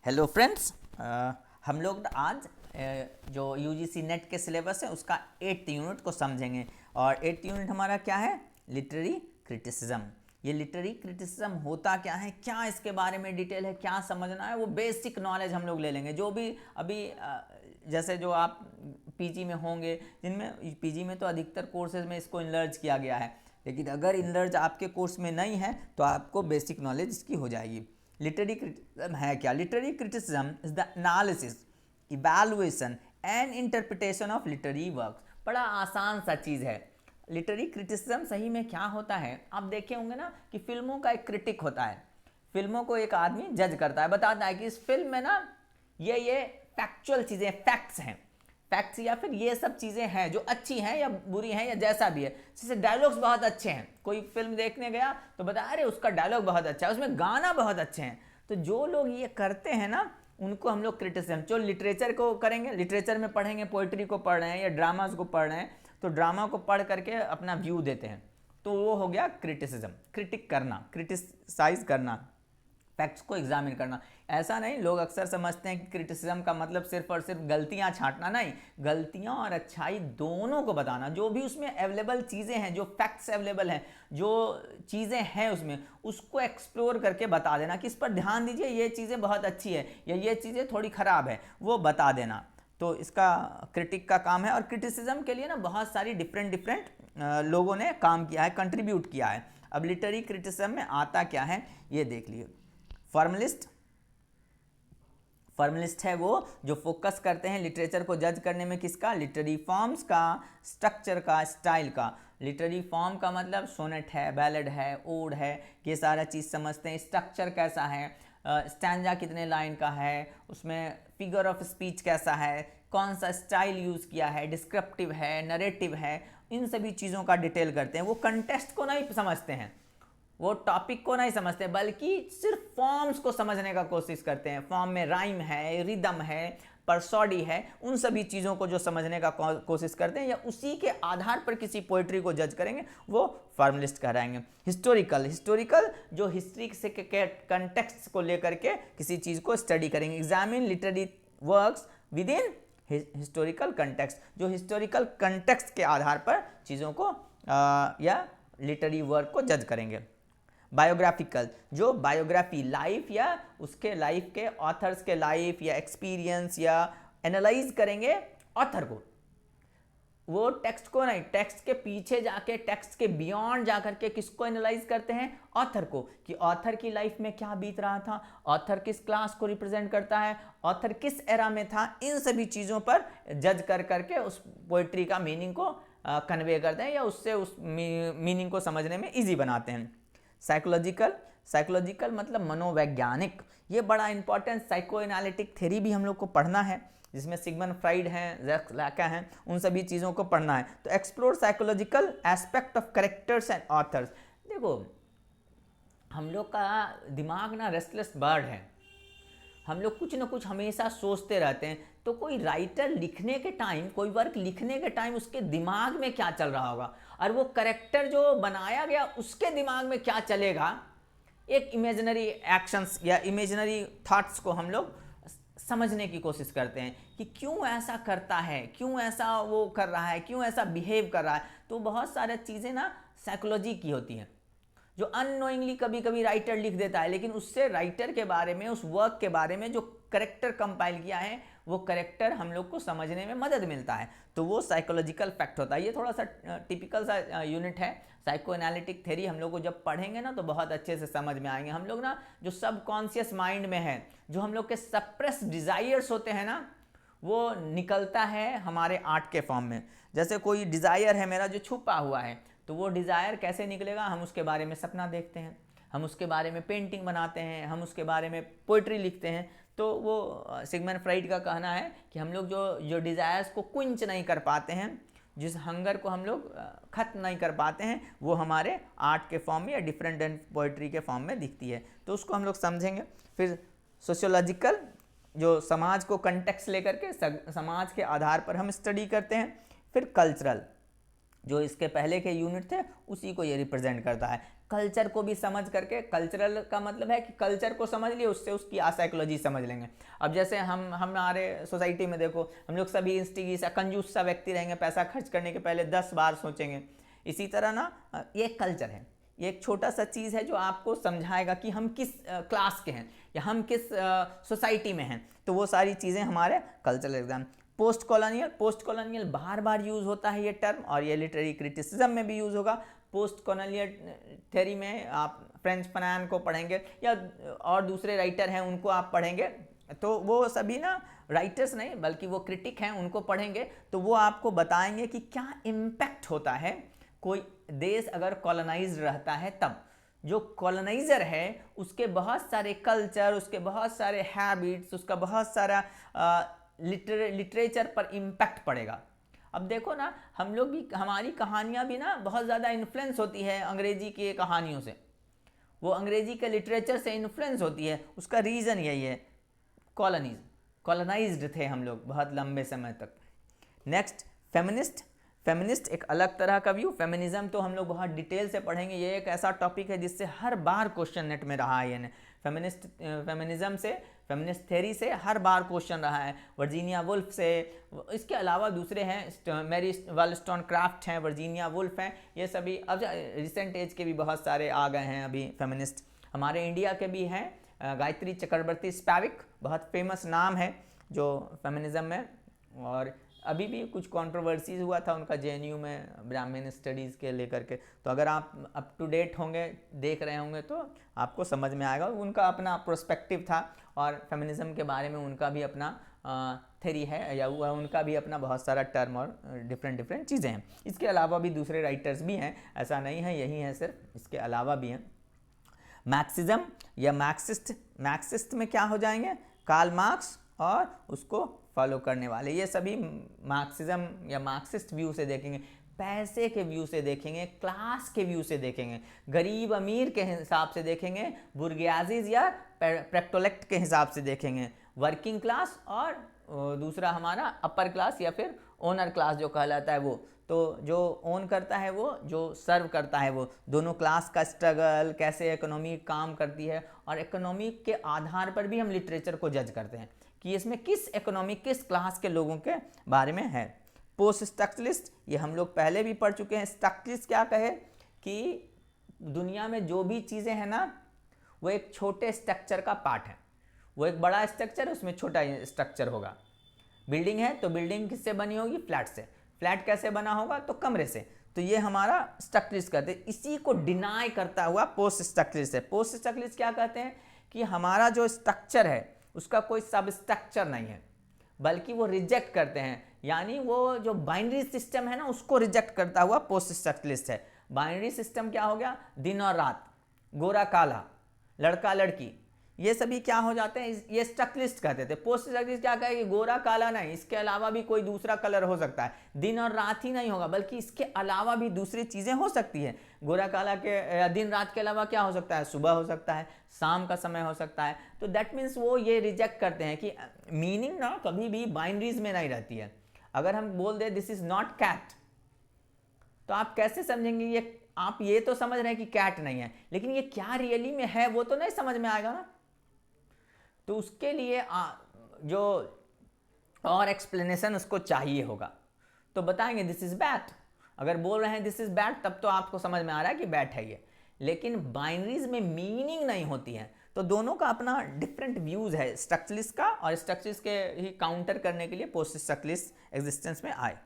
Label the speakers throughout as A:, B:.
A: Hello friends, हम लोग आज जो यूजीसी नेट के सिलेबस है उसका 8th यूनिट को समझेंगे। और 8th यूनिट हमारा क्या है? Literary criticism. ये लिटरेरी क्रिटिसिज्म होता क्या है, क्या इसके बारे में डिटेल है, क्या समझना है, वो बेसिक नॉलेज हम लोग ले लेंगे। जो भी अभी जैसे जो आप पीजी में होंगे, जिनमें पीजी में तो अधिकतर कोर्सेज में इसको इनलर्ज किया गया है, लेकिन अगर इनलर्ज आपके कोर्स में नहीं है तो आपको बेसिक नॉलेज इसकी हो जाएगी। लिटरेरी क्रिटिसिज्म है क्या? Literary criticism is the analysis, evaluation and interpretation of literary works. बड़ा आसान सा चीज़ है। लिटरेरी क्रिटिसिज्म सही में क्या होता है? आप देखे होंगे ना कि फिल्मों का एक क्रिटिक होता है। फिल्मों को एक आदमी जज करता है, बताता है कि इस फिल्म में ना ये फैक्चुअल चीज़ें, फैक्ट्स हैं, फैक्ट्स या फिर ये सब चीज़ें हैं जो अच्छी हैं या बुरी हैं या जैसा भी है। जैसे डायलॉग्स बहुत अच्छे हैं, कोई फिल्म देखने गया तो बता अरे उसका डायलॉग बहुत अच्छा है, उसमें गाना बहुत अच्छे हैं। तो जो लोग ये करते हैं ना उनको हम लोग क्रिटिसिज्म, जो लिटरेचर को करेंगे, लिटरेचर में पढ़ेंगे, पोइट्री को पढ़ रहे हैं या ड्रामाज को पढ़ रहे हैं, तो ड्रामा को पढ़ करके अपना व्यू देते हैं, तो वो हो गया क्रिटिसिज्म। क्रिटिक करना, क्रिटिसाइज करना, फैक्ट्स को एग्जामिन करना। ऐसा नहीं, लोग अक्सर समझते हैं कि क्रिटिसिज्म का मतलब सिर्फ और सिर्फ गलतियां छांटना। नहीं, गलतियां और अच्छाई दोनों को बताना। जो भी उसमें अवेलेबल चीज़ें हैं, जो फैक्ट्स अवेलेबल हैं, जो चीज़ें हैं उसमें, उसको एक्सप्लोर करके बता देना कि इस पर ध्यान दीजिए, ये चीज़ें बहुत अच्छी है या ये चीज़ें थोड़ी ख़राब है, वो बता देना। तो इसका क्रिटिक का काम है। और क्रिटिसिज्म के लिए ना बहुत सारी डिफरेंट लोगों ने काम किया है, कंट्रीब्यूट किया है। अब लिटरेरी क्रिटिसिज्म में आता क्या है ये देख लिए। फॉर्मलिस्ट, फॉर्मलिस्ट है वो जो फोकस करते हैं लिटरेचर को जज करने में। किसका? लिटरेरी फॉर्म्स का, स्ट्रक्चर का, स्टाइल का। लिटरेरी फॉर्म का मतलब सोनेट है, बैलेड है, ओड है, ये सारा चीज़ समझते हैं। स्ट्रक्चर कैसा है, स्टैंजा कितने लाइन का है, उसमें फिगर ऑफ स्पीच कैसा है, कौन सा स्टाइल यूज़ किया है, डिस्क्रिप्टिव है, नरेटिव है, इन सभी चीज़ों का डिटेल करते हैं। वो कंटेक्स्ट को नहीं समझते हैं, वो टॉपिक को नहीं समझते, बल्कि सिर्फ फॉर्म्स को समझने का कोशिश करते हैं। फॉर्म में राइम है, रिदम है, परसॉडी है, उन सभी चीज़ों को जो समझने का कोशिश करते हैं या उसी के आधार पर किसी पोइट्री को जज करेंगे, वो फॉर्मलिस्ट कहलाएंगे। हिस्टोरिकल, हिस्टोरिकल जो हिस्ट्री से कंटेक्स्ट को लेकर के किसी चीज़ को स्टडी करेंगे। Examine literary works with in historical context, जो हिस्टोरिकल कंटेक्स्ट के आधार पर चीज़ों को या लिटरेरी वर्क को जज करेंगे। बायोग्राफिकल, जो बायोग्राफी, लाइफ या उसके लाइफ के, ऑथर्स के लाइफ या एक्सपीरियंस या एनालाइज करेंगे ऑथर को। वो टेक्स्ट को नहीं, टेक्स्ट के पीछे जाके, टेक्स्ट के बियॉन्ड जाकर के किसको एनालाइज करते हैं? ऑथर को, कि ऑथर की लाइफ में क्या बीत रहा था, ऑथर किस क्लास को रिप्रेजेंट करता है, ऑथर किस एरा में था, इन सभी चीज़ों पर जज कर करके उस पोइट्री का मीनिंग को कन्वे करते हैं या उससे उस मीनिंग को समझने में ईजी बनाते हैं। साइकोलॉजिकल, साइकोलॉजिकल मतलब मनोवैज्ञानिक, ये बड़ा इंपॉर्टेंट। साइको एनालिटिक थ्योरी भी हम लोग को पढ़ना है, जिसमें सिगमंड फ्राइड हैं, जैक्स लैकन हैं, उन सभी चीज़ों को पढ़ना है। तो explore psychological aspect of characters and authors. देखो, हम लोग का दिमाग ना रेस्टलेस बर्ड है, हम लोग कुछ ना कुछ हमेशा सोचते रहते हैं। तो कोई राइटर लिखने के टाइम, कोई वर्क लिखने के टाइम उसके दिमाग में क्या चल रहा होगा, और वो कैरेक्टर जो बनाया गया उसके दिमाग में क्या चलेगा, एक इमेजिनरी एक्शंस या इमेजिनरी थॉट्स को हम लोग समझने की कोशिश करते हैं कि क्यों ऐसा करता है, क्यों ऐसा वो कर रहा है, क्यों ऐसा बिहेव कर रहा है। तो बहुत सारी चीज़ें ना साइकोलॉजी की होती हैं, जो अननोइंगली कभी कभी राइटर लिख देता है, लेकिन उससे राइटर के बारे में, उस वर्क के बारे में जो करेक्टर कंपाइल किया है, वो करेक्टर हम लोग को समझने में मदद मिलता है। तो वो साइकोलॉजिकल फैक्ट होता है। ये थोड़ा सा टिपिकल सा यूनिट है। साइको एनालिटिक थ्योरी हम लोग को जब पढ़ेंगे ना तो बहुत अच्छे से समझ में आएंगे। हम लोग ना जो सबकॉन्शियस माइंड में है, जो हम लोग के सप्रेस डिज़ायर्स होते हैं ना, वो निकलता है हमारे आर्ट के फॉर्म में। जैसे कोई डिज़ायर है मेरा जो छुपा हुआ है, तो वो डिज़ायर कैसे निकलेगा? हम उसके बारे में सपना देखते हैं, हम उसके बारे में पेंटिंग बनाते हैं, हम उसके बारे में पोइट्री लिखते हैं। तो वो सिगमंड फ्राइड का कहना है कि हम लोग जो डिज़ायर्स को क्विंच नहीं कर पाते हैं, जिस हंगर को हम लोग ख़त्म नहीं कर पाते हैं, वो हमारे आर्ट के फॉर्म में या डिफरेंट पोइट्री के फॉर्म में दिखती है। तो उसको हम लोग समझेंगे। फिर सोशियोलॉजिकल, जो समाज को कंटेक्स्ट लेकर के समाज के आधार पर हम स्टडी करते हैं। फिर कल्चरल, जो इसके पहले के यूनिट थे उसी को ये रिप्रेजेंट करता है। कल्चर को भी समझ करके, कल्चरल का मतलब है कि कल्चर को समझ लिए, उससे उसकी साइकोलॉजी समझ लेंगे। अब जैसे हम हमारे सोसाइटी में देखो, हम लोग सभी इंस्टिगी सा कंजूस सा व्यक्ति रहेंगे, पैसा खर्च करने के पहले 10 बार सोचेंगे। इसी तरह ना ये एक कल्चर है, ये एक छोटा सा चीज़ है जो आपको समझाएगा कि हम किस क्लास के हैं या हम किस सोसाइटी में हैं। तो वो सारी चीज़ें हमारे कल्चरल एग्जाम। पोस्ट कॉलोनियल बार बार यूज़ होता है ये टर्म, और ये लिटरेरी क्रिटिसिज्म में भी यूज़ होगा। पोस्ट कॉलोनियल थ्योरी में आप फ्रेंच फनान को पढ़ेंगे या और दूसरे राइटर हैं उनको आप पढ़ेंगे, तो वो सभी ना राइटर्स नहीं बल्कि वो क्रिटिक हैं, उनको पढ़ेंगे तो वो आपको बताएंगे कि क्या इम्पैक्ट होता है कोई देश अगर कॉलोनाइज्ड रहता है। तब जो कॉलोनाइजर है उसके बहुत सारे कल्चर, उसके बहुत सारे हैबिट्स, उसका बहुत सारा लिटरेचर पर इम्पैक्ट पड़ेगा। अब देखो ना, हम लोग भी, हमारी कहानियाँ भी ना बहुत ज़्यादा इन्फ्लुएंस होती है अंग्रेजी की कहानियों से, वो अंग्रेजी के लिटरेचर से इन्फ्लुएंस होती है। उसका रीज़न यही है, कॉलोनाइज्ड थे हम लोग बहुत लंबे समय तक। नेक्स्ट, फेमिनिस्ट एक अलग तरह का व्यू। फेमिनिज्म तो हम लोग बहुत डिटेल से पढ़ेंगे, ये एक ऐसा टॉपिक है जिससे हर बार क्वेश्चन नेट में रहा है। यानी फेमिनिज्म से, फेमिनिस्ट थ्योरी से हर बार क्वेश्चन रहा है। वर्जीनिया वुल्फ से, इसके अलावा दूसरे हैं, मैरी वॉलस्टोनक्राफ्ट हैं, वर्जीनिया वुल्फ हैं, ये सभी अब रिसेंट एज के भी बहुत सारे आ गए हैं अभी फेमिनिस्ट। हमारे इंडिया के भी हैं, गायत्री चक्रवर्ती स्पैविक बहुत फेमस नाम है जो फेमिनिज्म में, और अभी भी कुछ कंट्रोवर्सीज हुआ था उनका जेएनयू में ब्राह्मण स्टडीज़ के लेकर के। तो अगर आप अप टू डेट होंगे, देख रहे होंगे, तो आपको समझ में आएगा। उनका अपना प्रोस्पेक्टिव था और फेमिनिज्म के बारे में उनका भी अपना थ्योरी है, या उनका भी अपना बहुत सारा टर्म और डिफरेंट चीज़ें हैं। इसके अलावा भी दूसरे राइटर्स भी हैं, ऐसा नहीं है यही है सिर्फ, इसके अलावा भी हैं। मार्क्सिज्म या मार्क्सिस्ट में क्या हो जाएंगे, कार्ल मार्क्स और उसको फॉलो करने वाले, ये सभी मार्क्सिज्म या मार्क्सिस्ट व्यू से देखेंगे। पैसे के व्यू से देखेंगे, क्लास के व्यू से देखेंगे, गरीब अमीर के हिसाब से देखेंगे, बुर्गियाजीज या प्रेक्टोलेक्ट के हिसाब से देखेंगे, वर्किंग क्लास और दूसरा हमारा अपर क्लास या फिर ओनर क्लास जो कहलाता है वो। तो जो ओन करता है वो, जो सर्व करता है वो, दोनों क्लास का स्ट्रगल, कैसे इकोनॉमी काम करती है, और इकोनॉमी के आधार पर भी हम लिटरेचर को जज करते हैं कि इसमें किस इकोनॉमी, किस क्लास के लोगों के बारे में है। पोस्ट स्ट्रक्चरलिस्ट, ये हम लोग पहले भी पढ़ चुके हैं। स्ट्रक्चरलिस्ट क्या कहे कि दुनिया में जो भी चीज़ें हैं ना, वो एक छोटे स्ट्रक्चर का पार्ट है। वो एक बड़ा स्ट्रक्चर है, उसमें छोटा स्ट्रक्चर होगा। बिल्डिंग है तो बिल्डिंग किससे बनी होगी, फ्लैट से। फ्लैट कैसे बना होगा, तो कमरे से। तो ये हमारा स्ट्रक्चरलिस्ट कहते हैं। इसी को डिनाई करता हुआ पोस्ट स्ट्रक्चरलिस्ट है। पोस्ट स्ट्रक्चरलिस्ट क्या कहते हैं कि हमारा जो स्ट्रक्चर है उसका कोई सब स्ट्रक्चर नहीं है, बल्कि वो रिजेक्ट करते हैं। यानी वो जो बाइनरी सिस्टम है ना, उसको रिजेक्ट करता हुआ पोस्ट स्ट्रक्चरलिस्ट है। बाइनरी सिस्टम क्या हो गया, दिन और रात, गोरा काला, लड़का लड़की, ये सभी क्या हो जाते हैं, ये स्ट्रक्चरलिस्ट कहते थे। पोस्ट स्ट्रक्चरलिस्ट क्या कहे कि गोरा काला नहीं, इसके अलावा भी कोई दूसरा कलर हो सकता है। दिन और रात ही नहीं होगा, बल्कि इसके अलावा भी दूसरी चीज़ें हो सकती है। गोरा काला के दिन रात के अलावा क्या हो सकता है, सुबह हो सकता है, शाम का समय हो सकता है। तो दैट मीन्स वो ये रिजेक्ट करते हैं कि मीनिंग ना कभी भी बाइनरीज में नहीं रहती है। अगर हम बोल दें दिस इज नॉट कैट, तो आप कैसे समझेंगे, ये आप ये तो समझ रहे हैं कि कैट नहीं है, लेकिन ये क्या रियली में है वो तो नहीं समझ में आएगा ना। तो उसके लिए जो और एक्सप्लेनेशन उसको चाहिए होगा, तो बताएंगे दिस इज बैट। अगर बोल रहे हैं दिस इज बैट, तब तो आपको समझ में आ रहा है कि बैट है ये, लेकिन बाइनरीज में मीनिंग नहीं होती है। तो दोनों का अपना डिफरेंट व्यूज है स्ट्रक्चरलिस्ट का, और स्ट्रक्चरलिस्ट के ही काउंटर करने के लिए पोस्ट स्ट्रक्चरलिस्ट एग्जिस्टेंस में आए।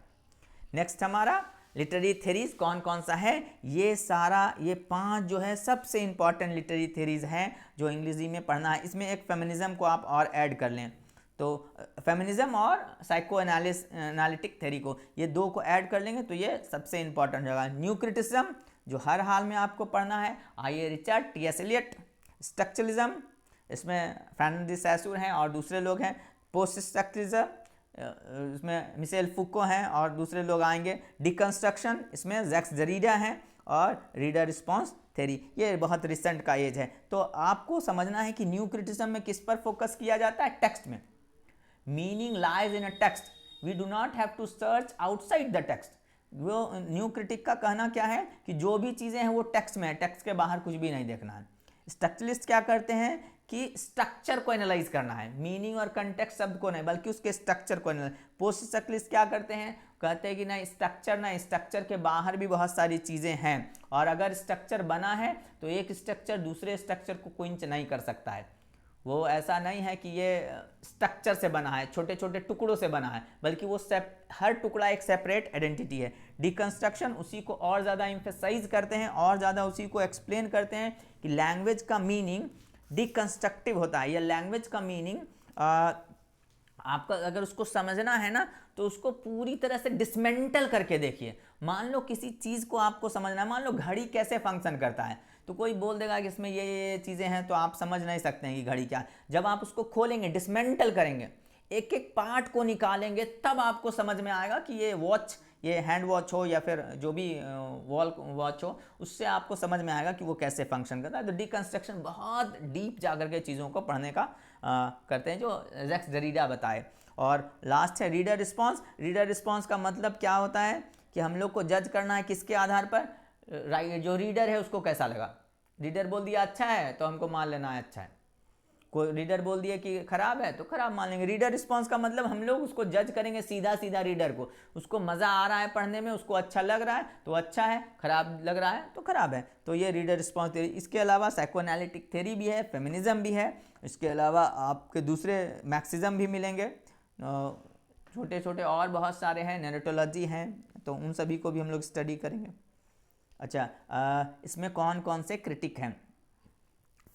A: नेक्स्ट हमारा लिटरेरी थ्योरीज कौन कौन सा है, ये सारा, ये 5 जो है सबसे इंपॉर्टेंट लिटरेरी थ्योरीज हैं जो अंग्रेजी में पढ़ना है। इसमें एक फेमिनिज्म को आप और ऐड कर लें, तो फेमिनिज्म और साइको एनालिटिक थ्योरी को, ये 2 को ऐड कर लेंगे तो ये सबसे इंपॉर्टेंट होगा। न्यू क्रिटिसिज्म जो हर हाल में आपको पढ़ना है, आइए रिचर्ड, टी.एस. एलियट। स्ट्रक्चरलिज्म, इसमें फ्रांसिस सैसूर हैं और दूसरे लोग हैं। पोस्ट स्ट्रक्चरलिज्म, इसमें मिशेल फुको हैं और दूसरे लोग आएंगे। डिकंस्ट्रक्शन, इसमें जैक्स जरीडा हैं और रीडर रिस्पॉन्स थ्योरी, ये बहुत रिसेंट का एज है। तो आपको समझना है कि न्यू क्रिटिसिज्म में किस पर फोकस किया जाता है, टेक्स्ट में। Meaning lies in a text, we do not have to search outside the text. वो न्यू क्रिटिक का कहना क्या है कि जो भी चीज़ें हैं वो टेक्स्ट में है, टेक्स्ट के बाहर कुछ भी नहीं देखना है। स्ट्रक्चरलिस्ट क्या करते हैं कि स्ट्रक्चर को एनालाइज करना है, मीनिंग और कंटेक्स्ट शब्द को नहीं बल्कि उसके स्ट्रक्चर को एनालाइज। पोस्ट स्ट्रक्चरलिस्ट क्या करते हैं, कहते हैं कि नहीं स्ट्रक्चर के बाहर भी बहुत सारी चीज़ें हैं, और अगर स्ट्रक्चर बना है तो एक स्ट्रक्चर दूसरे स्ट्रक्चर को क्विंच नहीं कर सकता है। वो ऐसा नहीं है कि ये स्ट्रक्चर से बना है, छोटे छोटे टुकड़ों से बना है, बल्कि वो हर टुकड़ा एक सेपरेट आइडेंटिटी है। डिकंस्ट्रक्शन उसी को और ज़्यादा एम्फेसाइज करते हैं, और ज़्यादा उसी को एक्सप्लेन करते हैं कि लैंग्वेज का मीनिंग डिकंस्ट्रक्टिव होता है, या लैंग्वेज का मीनिंग आपका अगर उसको समझना है ना तो उसको पूरी तरह से डिसमेंटल करके देखिए। मान लो किसी चीज़ को आपको समझना है, मान लो घड़ी कैसे फंक्शन करता है, तो कोई बोल देगा कि इसमें ये चीज़ें हैं तो आप समझ नहीं सकते हैं कि घड़ी क्या है। जब आप उसको खोलेंगे, डिसमेंटल करेंगे, एक एक पार्ट को निकालेंगे, तब आपको समझ में आएगा कि ये वॉच, ये हैंड वॉच हो या फिर जो भी वॉल वॉच हो, उससे आपको समझ में आएगा कि वो कैसे फंक्शन करता है। तो डिकंस्ट्रक्शन बहुत डीप जाकर के चीज़ों को पढ़ने का करते हैं, जो जैक्स डेरिडा बताए। और लास्ट है रीडर रिस्पॉन्स। रीडर रिस्पॉन्स का मतलब क्या होता है कि हम लोग को जज करना है किसके आधार पर, जो रीडर है उसको कैसा लगा। रीडर बोल दिया अच्छा है तो हमको मान लेना है अच्छा है, कोई रीडर बोल दिया कि खराब है तो खराब मान लेंगे। रीडर रिस्पॉन्स का मतलब हम लोग उसको जज करेंगे सीधा सीधा रीडर को, उसको मज़ा आ रहा है पढ़ने में, उसको अच्छा लग रहा है तो अच्छा है, खराब लग रहा है तो खराब है। तो ये रीडर रिस्पॉन्स थ्योरी। इसके अलावा साइकोएनालिटिक थ्योरी भी है, फेमिनिज्म भी है, इसके अलावा आपके दूसरे मैक्सिज्म भी मिलेंगे, छोटे छोटे और बहुत सारे हैं, नैरेटोलॉजी हैं, तो उन सभी को भी हम लोग स्टडी करेंगे। अच्छा, इसमें कौन कौन से क्रिटिक हैं?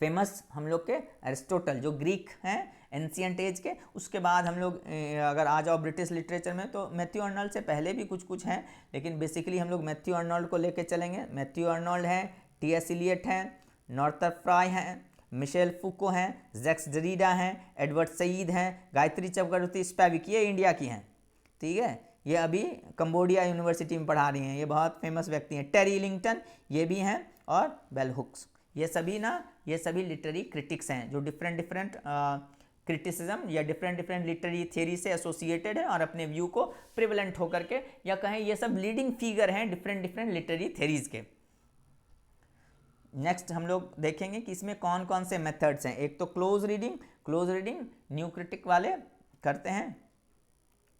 A: फेमस हम लोग के एरिस्टोटल जो ग्रीक हैं एंशियंट एज के। उसके बाद हम लोग अगर आ जाओ ब्रिटिश लिटरेचर में तो मैथ्यू अर्नोल्ड से पहले भी कुछ कुछ हैं, लेकिन बेसिकली हम लोग मैथ्यू अर्नोल्ड को लेके चलेंगे। मैथ्यू अर्नोल्ड हैं, टी.एस. इलियट हैं, नॉर्थर फ्राई हैं, मिशेल फुको हैं, जैक्स डेरिडा हैं, एडवर्ड सईद हैं, गायत्री चक्रवर्ती स्पैविक, ये इंडिया की हैं, ठीक है, ये अभी कंबोडिया यूनिवर्सिटी में पढ़ा रही हैं, ये बहुत फेमस व्यक्ति हैं। टेरी इलिंगटन ये भी हैं, और बेल हुक्स, ये सभी लिटरेरी क्रिटिक्स हैं जो डिफरेंट क्रिटिसिज्म या डिफरेंट लिटरेरी थियरी से एसोसिएटेड है और अपने व्यू को प्रिवलेंट होकर के, या कहें ये सब लीडिंग फिगर हैं डिफरेंट लिटरेरी थियरीज के। नेक्स्ट हम लोग देखेंगे कि इसमें कौन कौन से मेथड्स हैं। एक तो क्लोज रीडिंग न्यू क्रिटिक वाले करते हैं।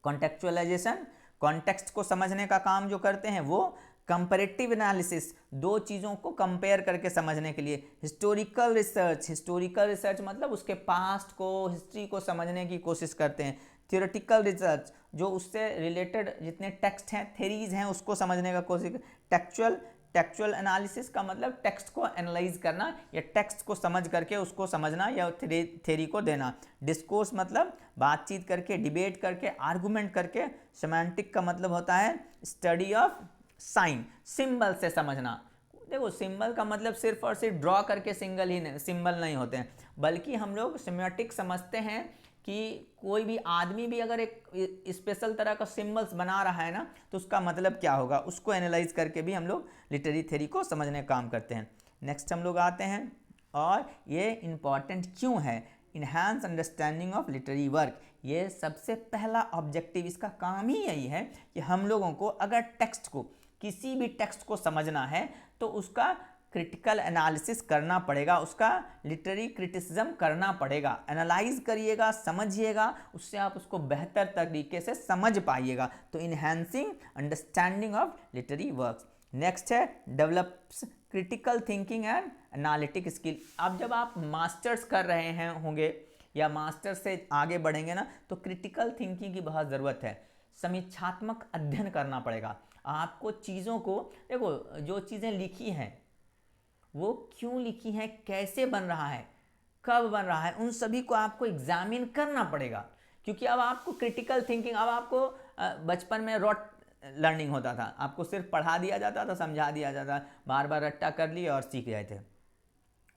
A: कॉन्टेक्चुअलाइजेशन, कॉन्टेक्स्ट को समझने का काम जो करते हैं वो। कंपैरेटिव एनालिसिस, दो चीज़ों को कंपेयर करके समझने के लिए। हिस्टोरिकल रिसर्च मतलब उसके पास्ट को, हिस्ट्री को समझने की कोशिश करते हैं। थियोरेटिकल रिसर्च, जो उससे रिलेटेड जितने टेक्स्ट हैं, थेरीज हैं, उसको समझने का कोशिश। टेक्चुअल एनालिसिस का मतलब टेक्स्ट को एनालाइज करना या टेक्स्ट को समझ करके उसको समझना या थेरी को देना। डिस्कोर्स मतलब बातचीत करके, डिबेट करके, आर्गुमेंट करके। सेमांटिक का मतलब होता है स्टडी ऑफ साइन, सिंबल से समझना। देखो सिंबल का मतलब सिर्फ और सिर्फ ड्रॉ करके सिंबल नहीं होते हैं, बल्कि हम लोग सेमेटिक समझते हैं कि कोई भी आदमी भी अगर एक स्पेशल तरह का सिंबल्स बना रहा है ना तो उसका मतलब क्या होगा, उसको एनालाइज करके भी हम लोग लिटरेरी थ्योरी को समझने का काम करते हैं। नेक्स्ट हम लोग आते हैं, और ये इम्पॉर्टेंट क्यों है, enhance understanding of literary work. ये सबसे पहला ऑब्जेक्टिव इसका काम ही यही है कि हम लोगों को अगर टेक्स्ट को, किसी भी टेक्स्ट को समझना है तो उसका क्रिटिकल एनालिसिस करना पड़ेगा, उसका लिटरेरी क्रिटिसिज्म करना पड़ेगा। एनालाइज करिएगा, समझिएगा, उससे आप उसको बेहतर तरीके से समझ पाइएगा। तो enhancing understanding of literary works. Next है develops critical thinking and analytic skill. अब जब आप मास्टर्स कर रहे हैं होंगे या मास्टर्स से आगे बढ़ेंगे ना तो क्रिटिकल थिंकिंग की बहुत ज़रूरत है। समीक्षात्मक अध्ययन करना पड़ेगा आपको चीज़ों को। देखो जो चीज़ें लिखी हैं वो क्यों लिखी हैं, कैसे बन रहा है, कब बन रहा है, उन सभी को आपको एग्जामिन करना पड़ेगा। क्योंकि अब आपको क्रिटिकल थिंकिंग, अब आपको बचपन में रॉट लर्निंग होता था, आपको सिर्फ पढ़ा दिया जाता था, समझा दिया जाता, बार बार रट्टा कर लिए और सीख गए थे।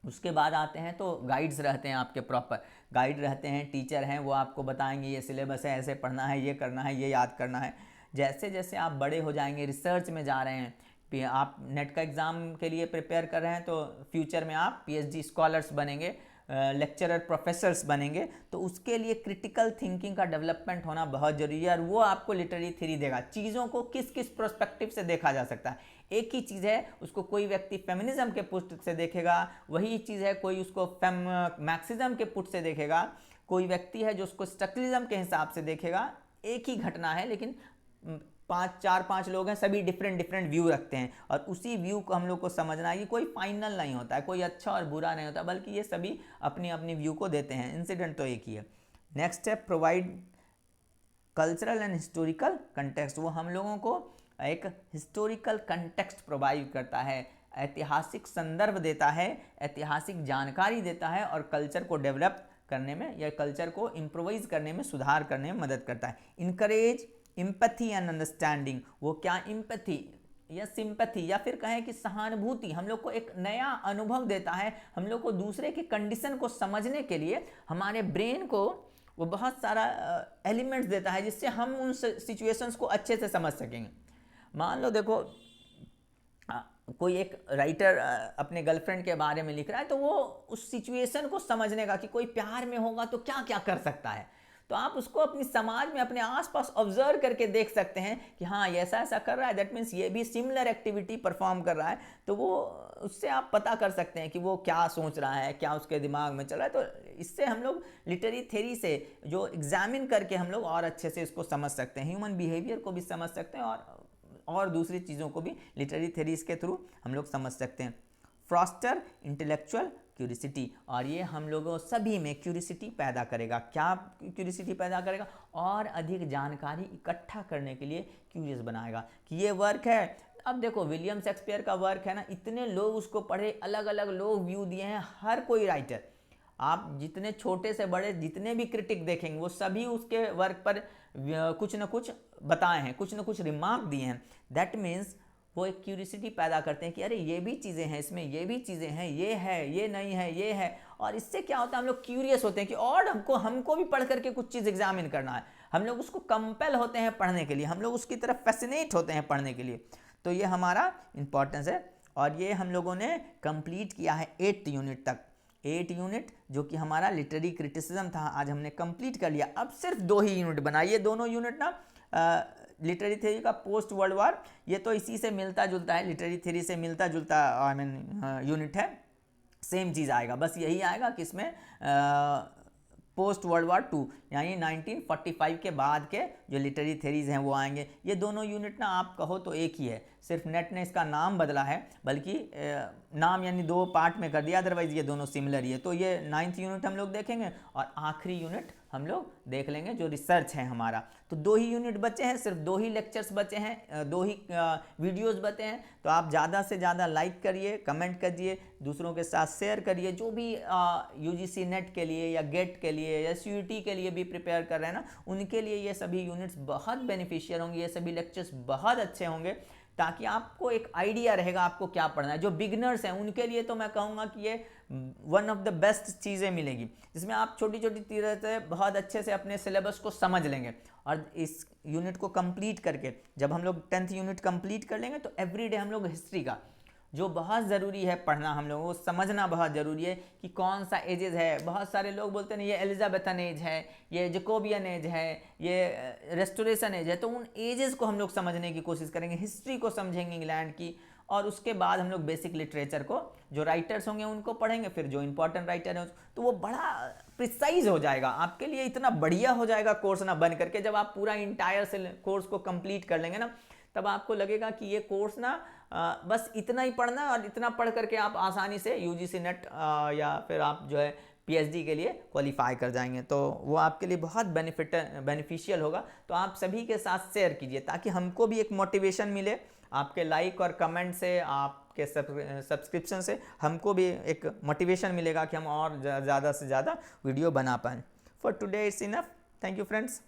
A: उसके बाद आते हैं तो गाइड्स रहते हैं, आपके प्रॉपर गाइड रहते हैं, टीचर हैं, वो आपको बताएंगे ये सिलेबस है, ऐसे पढ़ना है, ये करना है, ये याद करना है। जैसे जैसे आप बड़े हो जाएंगे, रिसर्च में जा रहे हैं, आप नेट का एग्ज़ाम के लिए प्रिपेयर कर रहे हैं तो फ्यूचर में आप पीएचडी स्कॉलर्स बनेंगे, लेक्चरर प्रोफेसर्स बनेंगे, तो उसके लिए क्रिटिकल थिंकिंग का डेवलपमेंट होना बहुत जरूरी है। और वो आपको लिटरेरी थ्योरी देगा, चीज़ों को किस किस प्रोस्पेक्टिव से देखा जा सकता है। एक ही चीज़ है, उसको कोई व्यक्ति फेमिनिज्म के पुट से देखेगा, वही चीज़ है कोई उसको मार्क्सिज्म के पुट से देखेगा, कोई व्यक्ति है जो उसको स्ट्रक्चरलिज्म के हिसाब से देखेगा। एक ही घटना है लेकिन चार पांच लोग हैं, सभी डिफरेंट व्यू रखते हैं, और उसी व्यू को हम लोग को समझना है कि कोई फाइनल नहीं होता है, कोई अच्छा और बुरा नहीं होता, बल्कि ये सभी अपनी अपनी व्यू को देते हैं। इंसिडेंट तो एक ही है। नेक्स्ट है provide cultural and historical context. वो हम लोगों को एक हिस्टोरिकल कंटेक्स्ट प्रोवाइड करता है, ऐतिहासिक संदर्भ देता है, ऐतिहासिक जानकारी देता है, और कल्चर को डेवलप करने में या कल्चर को इम्प्रोवाइज करने में, सुधार करने में मदद करता है। Encourage empathy and understanding. वो क्या एम्पैथी या सिंपैथी या फिर कहें कि सहानुभूति, हम लोग को एक नया अनुभव देता है, हम लोग को दूसरे के कंडीशन को समझने के लिए हमारे ब्रेन को वो बहुत सारा एलिमेंट्स देता है, जिससे हम उन सिचुएशंस को अच्छे से समझ सकेंगे। मान लो देखो, कोई एक राइटर अपने गर्लफ्रेंड के बारे में लिख रहा है, तो वो उस सिचुएशन को समझने का कि कोई प्यार में होगा तो क्या क्या कर सकता है, तो आप उसको अपनी समाज में अपने आसपास ऑब्जर्व करके देख सकते हैं कि हाँ ये ऐसा ऐसा कर रहा है, दैट मीन्स ये भी सिमिलर एक्टिविटी परफॉर्म कर रहा है, तो वो उससे आप पता कर सकते हैं कि वो क्या सोच रहा है, क्या उसके दिमाग में चल रहा है। तो इससे हम लोग लिटरेरी थ्योरी से जो एग्जामिन करके हम लोग और अच्छे से इसको समझ सकते हैं, ह्यूमन बिहेवियर को भी समझ सकते हैं, और दूसरी चीज़ों को भी लिटरेरी थ्योरीज के थ्रू हम लोग समझ सकते हैं। फ्रॉस्टर इंटेलेक्चुअल क्यूरिसिटी, और ये हम लोगों सभी में क्यूरिसिटी पैदा करेगा। क्या क्यूरिसिटी पैदा करेगा? और अधिक जानकारी इकट्ठा करने के लिए क्यूरियस बनाएगा कि ये वर्क है। अब देखो विलियम शेक्सपियर का वर्क है ना, इतने लोग उसको पढ़े, अलग अलग लोग व्यू दिए हैं, हर कोई राइटर, आप जितने छोटे से बड़े जितने भी क्रिटिक देखेंगे वो सभी उसके वर्क पर कुछ न कुछ बताए हैं, कुछ न कुछ रिमार्क दिए हैं। दैट मीन्स वो एक क्यूरियोसिटी पैदा करते हैं कि अरे ये भी चीज़ें हैं, इसमें ये भी चीज़ें हैं, ये है, ये नहीं है, ये है। और इससे क्या होता है, हम लोग क्यूरियस होते हैं कि और हमको भी पढ़ करके कुछ चीज़ एग्जामिन करना है, हम लोग उसको कंपेल होते हैं पढ़ने के लिए, हम लोग उसकी तरफ फैसिनेट होते हैं पढ़ने के लिए। तो ये हमारा इंपॉर्टेंस है। और ये हम लोगों ने कंप्लीट किया है 8 यूनिट तक, 8 यूनिट जो कि हमारा लिटरेरी क्रिटिसिज्म था, आज हमने कंप्लीट कर लिया। अब सिर्फ 2 ही यूनिट बनाइए, दोनों यूनिट ना लिटरेरी थ्योरी का पोस्ट वर्ल्ड वार, ये तो इसी से मिलता जुलता है, लिटरेरी थ्योरी से मिलता जुलता यूनिट है, सेम चीज़ आएगा, बस यही आएगा कि इसमें पोस्ट वर्ल्ड वार 2 यानी 1945 के बाद के जो लिटरेरी थ्योरीज हैं वो आएंगे। ये दोनों यूनिट ना आप कहो तो एक ही है, सिर्फ नेट ने इसका नाम बदला है, बल्कि नाम यानी 2 पार्ट में कर दिया, अदरवाइज ये दोनों सिमिलर ही है। तो ये 9th यूनिट हम लोग देखेंगे और आखिरी यूनिट हम लोग देख लेंगे जो रिसर्च है हमारा। तो 2 ही यूनिट बचे हैं, सिर्फ 2 ही लेक्चर्स बचे हैं, 2 ही वीडियोस बचे हैं। तो आप ज़्यादा से ज़्यादा लाइक करिए, कमेंट करिए, दूसरों के साथ शेयर करिए। जो भी यूजीसी नेट के लिए या गेट के लिए या सीयूईटी के लिए भी प्रिपेयर कर रहे हैं ना, उनके लिए ये सभी यूनिट्स बहुत बेनिफिशियल होंगे, ये सभी लेक्चर्स बहुत अच्छे होंगे, ताकि आपको एक आइडिया रहेगा आपको क्या पढ़ना है। जो बिगनर्स हैं उनके लिए तो मैं कहूँगा कि ये वन ऑफ द बेस्ट चीज़ें मिलेगी, जिसमें आप छोटी छोटी चीज़ें से बहुत अच्छे से अपने सिलेबस को समझ लेंगे। और इस यूनिट को कंप्लीट करके जब हम लोग 10th यूनिट कंप्लीट कर लेंगे, तो एवरीडे हम लोग हिस्ट्री का जो बहुत ज़रूरी है पढ़ना, हम लोगों को समझना बहुत ज़रूरी है कि कौन सा एजेस है। बहुत सारे लोग बोलते हैं ये एलिजाबेथन एज है, ये जैकोबियन एज है, ये रेस्टोरेशन एज है। तो उन एजेस को हम लोग समझने की कोशिश करेंगे, हिस्ट्री को समझेंगे इंग्लैंड की, और उसके बाद हम लोग बेसिक लिटरेचर को, जो राइटर्स होंगे उनको पढ़ेंगे, फिर जो इंपॉर्टेंट राइटर है तो वो बड़ा प्रिसाइज हो जाएगा, आपके लिए इतना बढ़िया हो जाएगा कोर्स ना बन करके। जब आप पूरा इंटायर कोर्स को कंप्लीट कर लेंगे ना, तब आपको लगेगा कि ये कोर्स ना बस इतना ही पढ़ना है, और इतना पढ़ करके आप आसानी से यूजीसी नेट या फिर आप जो है पीएचडी के लिए क्वालिफाई कर जाएंगे। तो वो आपके लिए बहुत बेनिफिशियल होगा। तो आप सभी के साथ शेयर कीजिए, ताकि हमको भी एक मोटिवेशन मिले। आपके लाइक और कमेंट से, आपके सब्सक्रिप्शन से हमको भी एक मोटिवेशन मिलेगा कि हम और ज़्यादा से ज़्यादा वीडियो बना पाएँ। For today it's enough. Thank you friends.